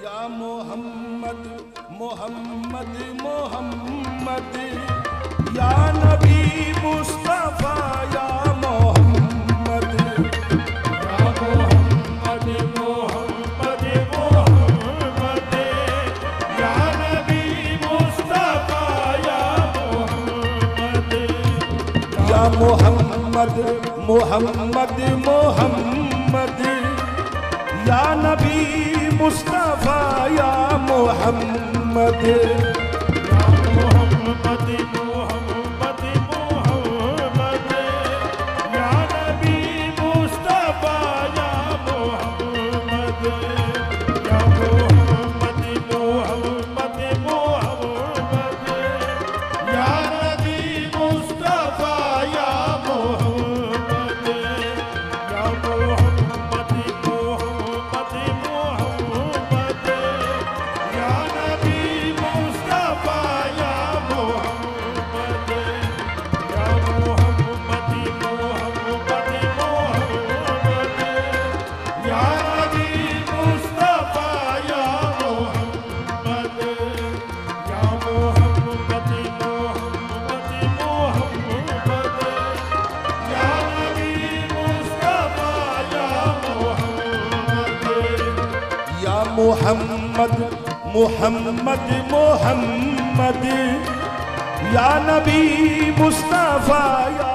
या मोहम्मद मोहम्मद मोहम्मद या नबी मुस्तफा या मोहम्मद या मोहम्मद मोहम्मद मोहम्मद या नबी मुस्तफा या मोहम्मद या मोहम्मद मोहम्मद मोहम्मद या नबी मुस्तफा या मोहम्मद या मोहम्मद मोहम्मद मोहम्मद या नबी मुस्तफा या मोहम्मद या मोहम्मद मोहम्मद मोहम्मद या नबी मुस्तफा या मोहम्मद या मोहम्मद मोहम्मद मोहम्मद या नबी मुस्तफा या मोहम्मद या मोहम्मद मोहम्मद मोहम्मद या नबी मुस्तफा या मोहम्मद या मोहम्मद मोहम्मद मोहम्मद या नबी मुस्तफा या मोहम्मद या मोहम्मद मोहम्मद मोहम्मद या नबी मुस्तफा या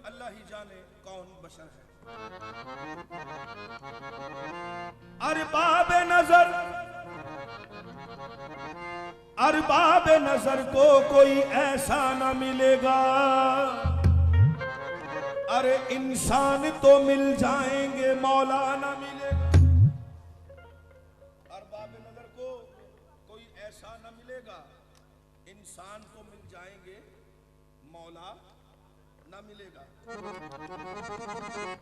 अल्लाह ही जाने कौन बशर है। अरबाब नजर को कोई ऐसा न मिलेगा। अरे इंसान तो मिल जाएंगे मौला न मिलेगा। अरबाब नजर को कोई ऐसा न मिलेगा, इंसान तो मिल जाएंगे मौला न मिलेगा।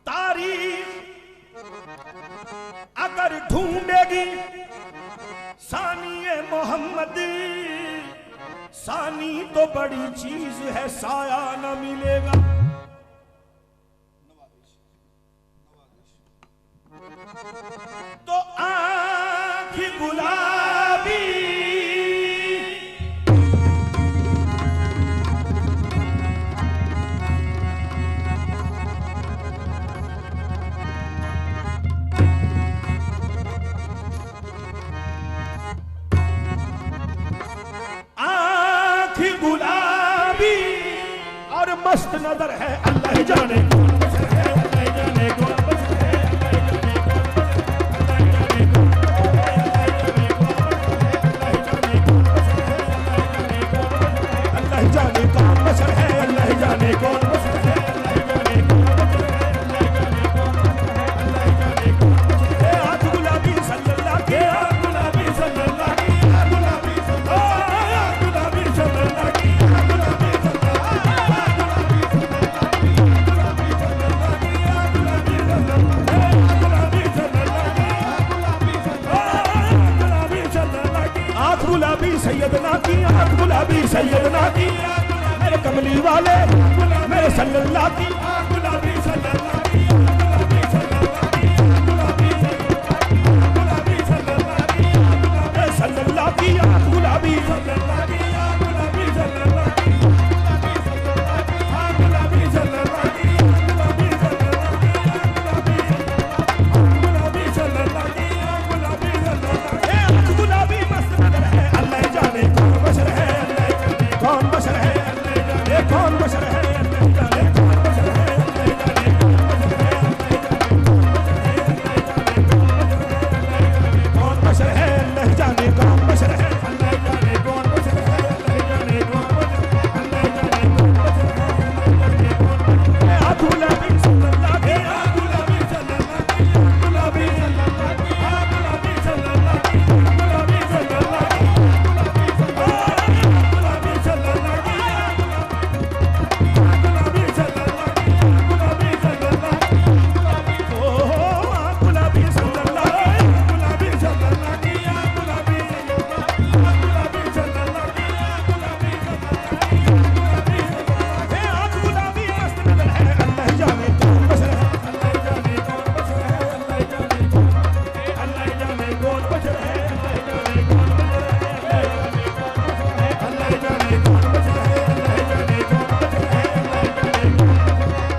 तारीख अगर ढूंढेगी सानी मोहम्मद, सानी तो बड़ी चीज है, साया न मिलेगा। तो आँख गुलाबी मस्त नजर है, अल्लाह ही जाने कौन बशर है, अल्लाह ही जाने कौन बशर है, अल्लाह ही जाने कौन बशर है, अल्लाह ही जाने कौन बशर है, आज गुलाबी सल्लल्लाहु के, आज गुलाबी सल्लल्लाहु की, आज गुलाबी सल्लल्लाहु की, आँख गुलाबी सैयदना की, आँख गुलाबी सैयदना की, मेरे कमली वाले मेरे सल्लल्लाहु की, आँख गुलाबी सल्लल्लाहु की, गुलाबी सल्लल्लाहु की, गुलाबी सल्लल्लाहु की, सल्लल्लाहु की, आँख गुलाबी सल्लल्लाहु की, गुलाबी सल्लल्लाहु की, गुलाबी सल्लल्लाहु की, गुलाबी सल्लल्लाहु की, गुलाबी सल्लल्लाहु गुलाबी मस्त नजर है, अल्लाह ही जाने कौन बशर है, अल्लाह ही जाने कौन बशर है, अल्लाह ही जाने कौन बशर है, अल्लाह ही जाने कौन बशर है, अल्लाह ही जाने कौन बशर है, अल्लाह ही जाने कौन बशर है, अल्लाह ही जाने कौन बशर है, अल्लाह ही जाने कौन बशर है, अल्लाह ही जाने कौन बशर है, आँख गुलाबी सल्लल्लाहु के, आँख गुलाबी सल्लल्लाहु की, गुलाबी सल्लल्लाहु की, गुलाबी सल्लल्लाहु की, गुलाबी सल्लल्लाहु की, गुलाबी सल्लल्लाहु की, गुलाबी सल्लल्लाहु की, गुलाबी सल्लल्लाहु की, ओ गुलाबी सल्लल्लाहु की, गुलाबी सल्लल्लाहु की, गुलाबी सल्लल्लाहु की, गुलाबी आँख गुलाबी मस्त नजर है, अल्लाह ही जाने कौन बशर है, अल्लाह ही जाने कौन बशर है, अल्लाह ही जाने कौन, अल्लाह ही जाने कौन बशर है, अल्लाह ही जाने कौन बशर है, अल्लाह ही जाने कौन बशर है, अल्लाह ही जाने कौन बशर है, अल्लाह ही जाने कौन,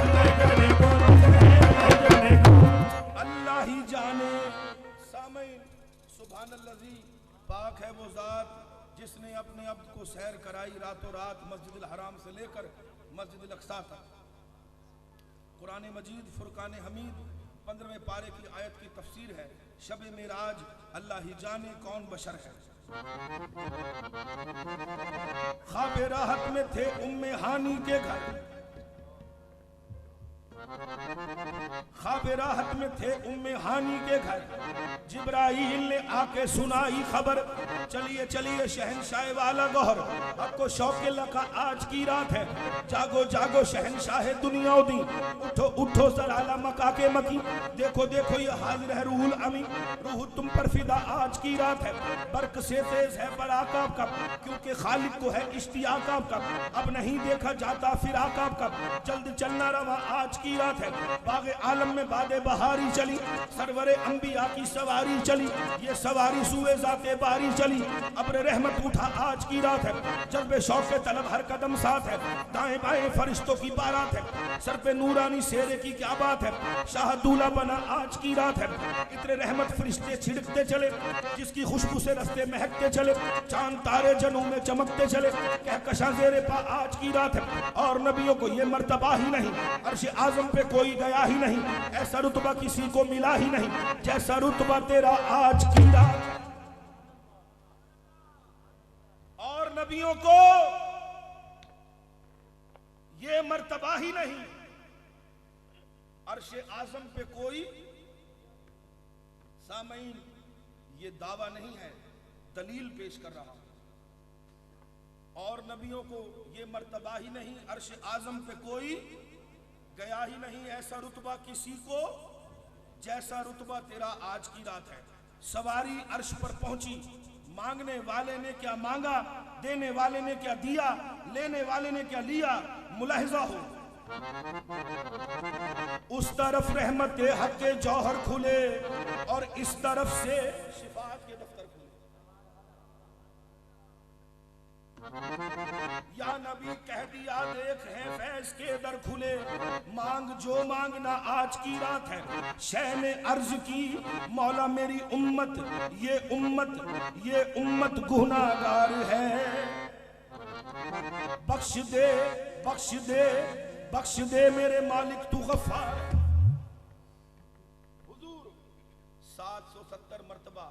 अल्लाह ही जाने कौन बशर है, अल्लाह ही जाने कौन, अल्लाह ही जाने। सामईन सुभानल्लाजी, पाक है वो जात जिसने अपने अब्द को सैर कराई रातों रात मस्जिद हराम से लेकर मस्जिद अक्सा तक। कुरान मजीद फुरकान हमीद 15वें पारे की आयत की तफसीर है, शब मेराज अल्लाह ही जाने कौन बशर है। ख्वाबे राहत में थे उम्मे हानी के घर, ख्वाबे राहत में थे उम्मे हानी के घर, जिब्राइल ने आके सुनाई खबर, चलिए चलिए शहनशाह वाला गौहर, आपको शौक लका आज की रात है, जागो जागो शहनशाह दुनिया दी, उठो उठो सलाला मका के मकी, देखो देखो ये हाजिर है रूहुल अमी, रूह तुम पर फिदा आज की रात है, बर्क से तेज है बराक आपका, क्योंकि खालिक को है इश्तियाक आपका, अब नहीं देखा जाता फिराक आपका, जल्द चलना रवा आज की रात है, बागे आलम में बादे बहारी चली, सरवरे अंबिया की सवारी चली, ये सवारी सुए जाते बारी चली, अब्र रहमत उठा आज की रात है, जज्बे शौक के तलब हर कदम साथ है, दाएं बाएं फरिश्तों की बारात है, सर पे नूरानी सेरे की क्या बात है, शाह दूल्हा बना आज की रात है, इतने रहमत फरिश्ते छिड़कते चले, जिसकी खुशबू से रस्ते महकते चले, चांद तारे जनों में चमकते चले, कहकशां ज़ेरे पा आज की रात है, और नबियों को ये मर्तबा ही नहीं, अर्श आजम पे कोई गया ही नहीं, ऐसा रुतबा किसी को मिला ही नहीं, जैसा रुतबा तेरा आज की रात, और नबियों को ये मर्तबा ही नहीं, अर्श आजम पे कोई। सामईन ये दावा नहीं है, दलील पेश कर रहा हूं, और नबियों को ये मर्तबा ही नहीं, अर्श आजम पे कोई गया ही नहीं, ऐसा रुतबा किसी को जैसा रुतबा तेरा आज की रात है। सवारी अर्श पर पहुंची, मांगने वाले ने क्या मांगा, देने वाले ने क्या दिया, लेने वाले ने क्या लिया, मुलाहिजा हो। उस तरफ रहमत के हक के जौहर खुले, और इस तरफ से शिफात के दफ्तर खुले। या नबी कह दिया देख है फैज के दर खुले, मांग जो मांगना आज की रात है। शह ने अर्ज की मौला मेरी उम्मत ये गुनाहगार है, बख्श दे बख्श दे मेरे मालिक तू गफ्फार है। हुजूर 770 मर्तबा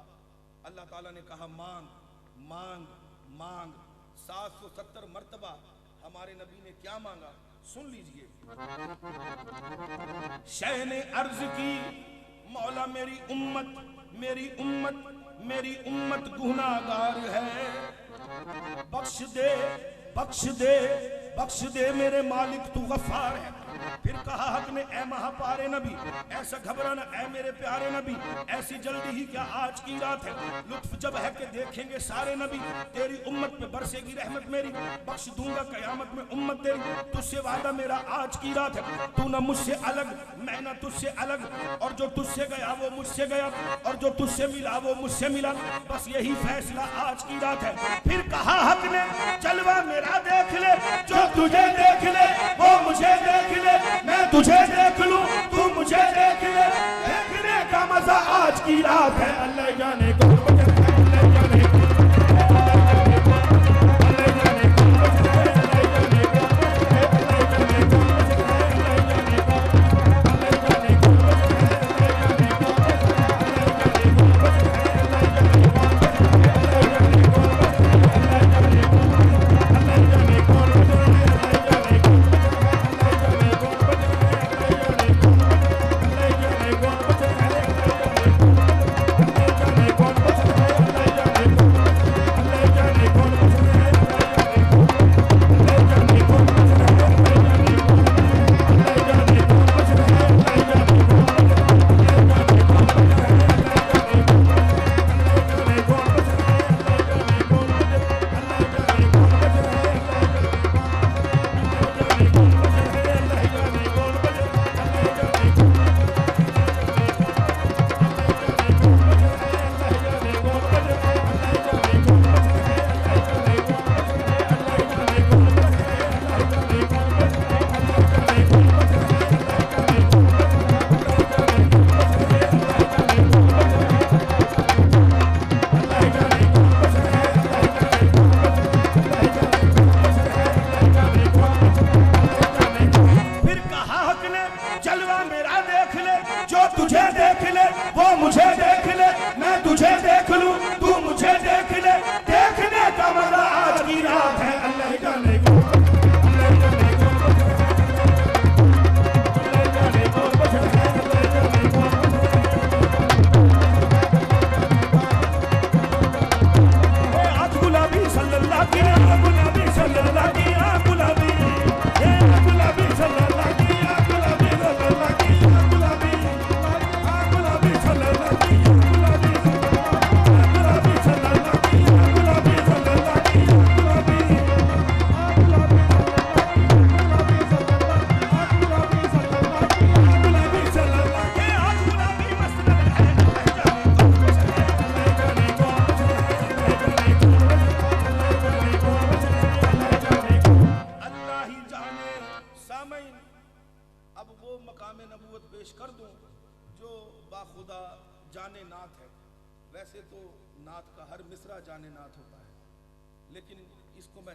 अल्लाह ताला ने कहा मांग मांग मांग। 770 मर्तबा हमारे नबी ने क्या मांगा, सुन लीजिए। शह ने अर्ज की, मौला मेरी उम्मत गुनाहगार है, बख्श दे मेरे मालिक तू गफ्फार है। फिर कहा हक ने, ऐ महापारे नबी ऐसा घबराना, ऐ मेरे प्यारे नबी ऐसी जल्दी ही क्या, आज की रात है, लुत्फ जब है कि देखेंगे सारे नबी, तेरी उम्मत पे बरसेगी रहमत मेरी, बख्श दूंगा कयामत में उम्मत तेरी, तुझसे वादा मेरा आज की रात है, तू ना मुझसे अलग मैं ना तुझसे अलग, और जो तुझसे गया वो मुझसे गया, और जो तुझसे मिला वो मुझसे मिला, बस यही फैसला आज की रात है। फिर कहा हक ने, जलवा मेरा देख ले, जो तुझे देख ले वो मुझे देख ले, मैं तुझे देख लूं तू मुझे देख ले, देखने का मजा आज की रात है। अल्लाह जाने कौन बचा है, अल्लाह जाने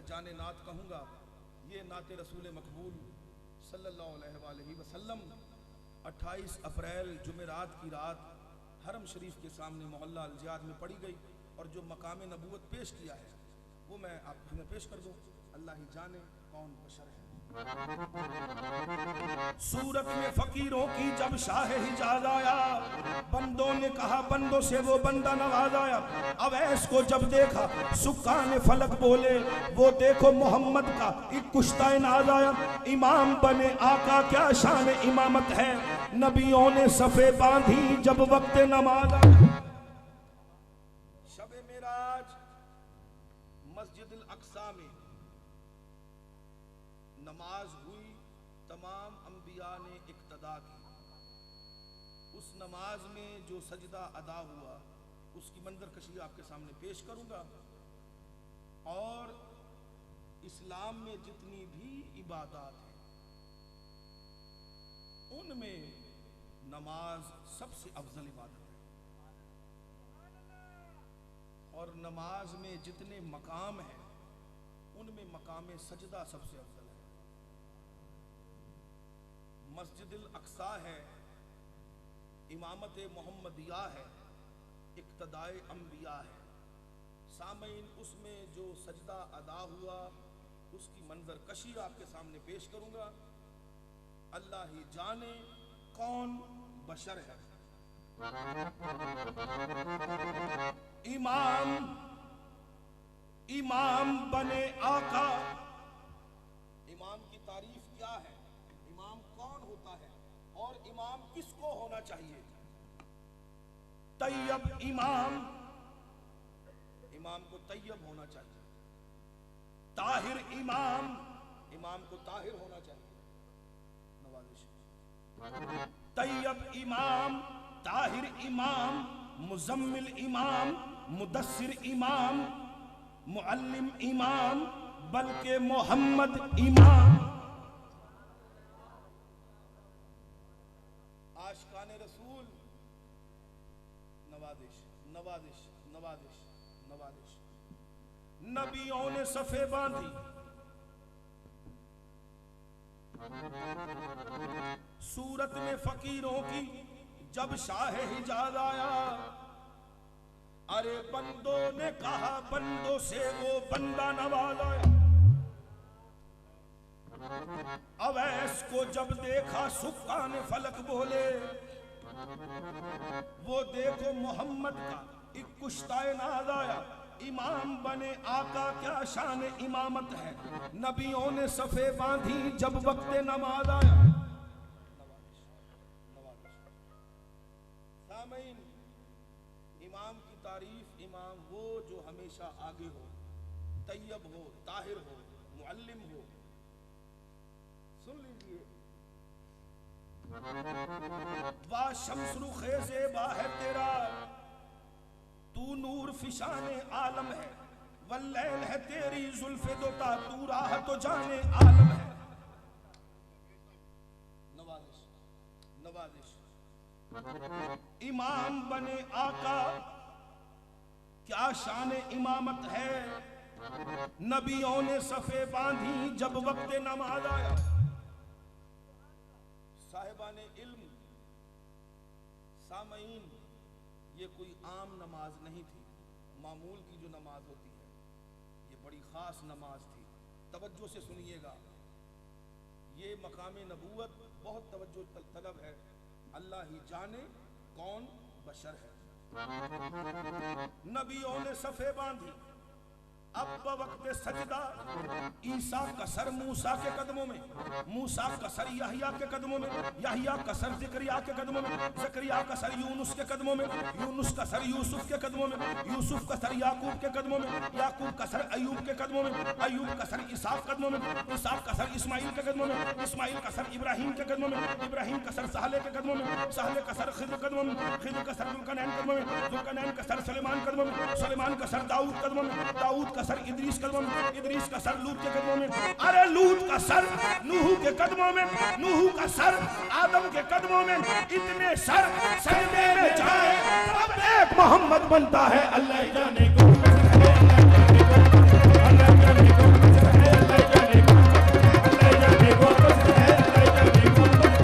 जाने नात कहूंगा। ये नाते रसूल मकबूल सल्लल्लाहु अलैहि वसल्लम 28 अप्रैल जुमेरात की रात हरम शरीफ के सामने मोहल्ला अलजियाद में पड़ी गई, और जो मकाम नबूवत पेश किया है वो मैं आपको में पेश कर दूं। अल्लाह ही जाने कौन बशर है। सूरत में फकीरों की जब शाह हिजाज आया, बंदों ने कहा बंदों से वो बंदा नवाज आया। अवैस को जब देखा सुकान फलक बोले, वो देखो मोहम्मद का एक कुश्ता नाज आया। इमाम बने आका क्या शान इमामत है, नबियों ने सफे बांधी जब वक्त नमाज आया। शब मेराज मस्जिद अल-अक्सा में नमाज हुई, तमाम अंबिया ने इक्तदा की। उस नमाज में जो सजदा अदा हुआ उसकी मंजरकशी आपके सामने पेश करूंगा। और इस्लाम में जितनी भी इबादत है उनमें नमाज सबसे अफजल इबादत है, और नमाज में जितने मकाम हैं उनमें मकाम सजदा सबसे अफजल है। मस्जिद अक्सा है, इमामत मोहम्मदिया है, इक्तदाए अंबिया है। सामईन उसमें जो सजदा अदा हुआ उसकी मंजर कशी आपके सामने पेश करूंगा। अल्लाह ही जाने कौन बशर है। इमाम इमाम बने आका। इमाम की तारीफ क्या है, इमाम कौन होता है और इमाम किसको होना चाहिए? तैयब इमाम, इमाम को तैयब होना चाहिए। ताहिर इमाम, इमाम को ताहिर होना चाहिए। नवाजिश तैयब इमाम, ताहिर इमाम, मुजम्मिल इमाम, मुदस्सिर इमाम, मुअल्लिम इमाम, बल्कि मोहम्मद इमाम। आशिकाने रसूल, नवाजिश नवाजिश नवाजिश नवाजिश। नबियों ने सफे बांधी, सूरत में फकीरों की जब शाह हिजाज आया। अरे बंदों ने कहा बंदों से वो बंदा नवाज आया। अवैस को जब देखा सुक्कान फलक बोले, वो देखो मोहम्मद का एक कुश्ताए नाज आया। इमाम बने आका क्या शान इमामत है। नबियों ने सफे बांधी जब वक्त नमाज आया। सामईन, इमाम की तारीफ, इमाम वो जो हमेशा आगे हो, तैयब हो, ताहिर हो, मुअल्लिम हो। सुन लीजिए, वाह शम्स रुखे ज़ेबा है तेरा, तू नूर फिशाने आलम है। वल्लैल है तेरी जुल्फे दोता, तू राह तो जाने आलम है। नवाजिश नवाजिश। इमाम बने आका क्या शान इमामत है। नबियों ने सफे बांधी जब वक्त नमाज आया। साहिबाने इल्म, सामईन, ये कोई आम नमाज नहीं थी। मामूल की जो नमाज होती है, ये बड़ी खास नमाज थी। तवज्जो से सुनिएगा, ये मकाम नबूवत बहुत तवज्जो तलब है। अल्लाह ही जाने कौन बशर है। नबियों ने सफे बांधी, अब वक्त सजदा ईसा का सर मूसा के कदमों में, मूसा का सर यहिया के कदमों में, यहिया का सर ज़करिया के कदमों में, ज़करिया का सर यूनुस के कदमों में, यूनुस का सर यूसुफ के कदमों में, यूसुफ का सर याकूब के कदमों में, याकूब का सर अयूब के कदमों में, अयूब का सर इसाक कदमों में, इसाक का सर इस्माइल के कदमों में, इस्माइल का सर इब्राहिम के कदमों में, इब्राहिम का सर सहले के कदमों में, सहले का सर खिद्र कदमों में, खिद्र का सर जुल्कनैन कदमों में, जुल्कनैन का सर सुलेमान कदमों में, सुलेमान का सर दाऊद कदमों में, दाऊद का सर इदरीस कदमों में, इदरीस का सर लूत के कदमों में, अरे लूत का सर नूह के कदमों में, नूह का सर आदम के कदमों में। इतने सर सजदे में जाए तब एक मोहम्मद बनता है। अल्लाह जाने को, अल्लाह जाने को, अल्लाह जाने को, अल्लाह जाने को, अल्लाह जाने को, अल्लाह जाने को, अल्लाह जाने को,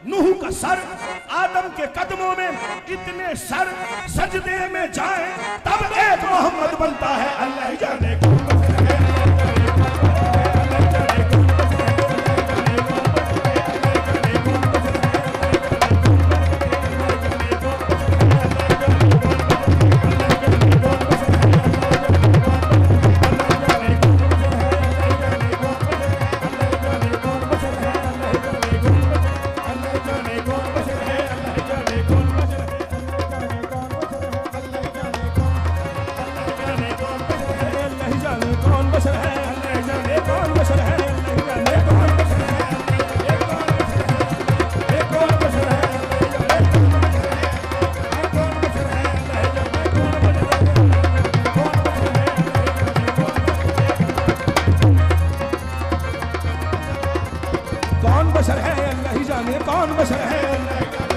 नूह का सर आदम के कदमों में, इतने सर सजदे में जाए तब एक मोहम्मद बनता है। अल्लाह जाने कौन बशर है, कौन बशर है, अल्लाह ही जाने कौन बशर है।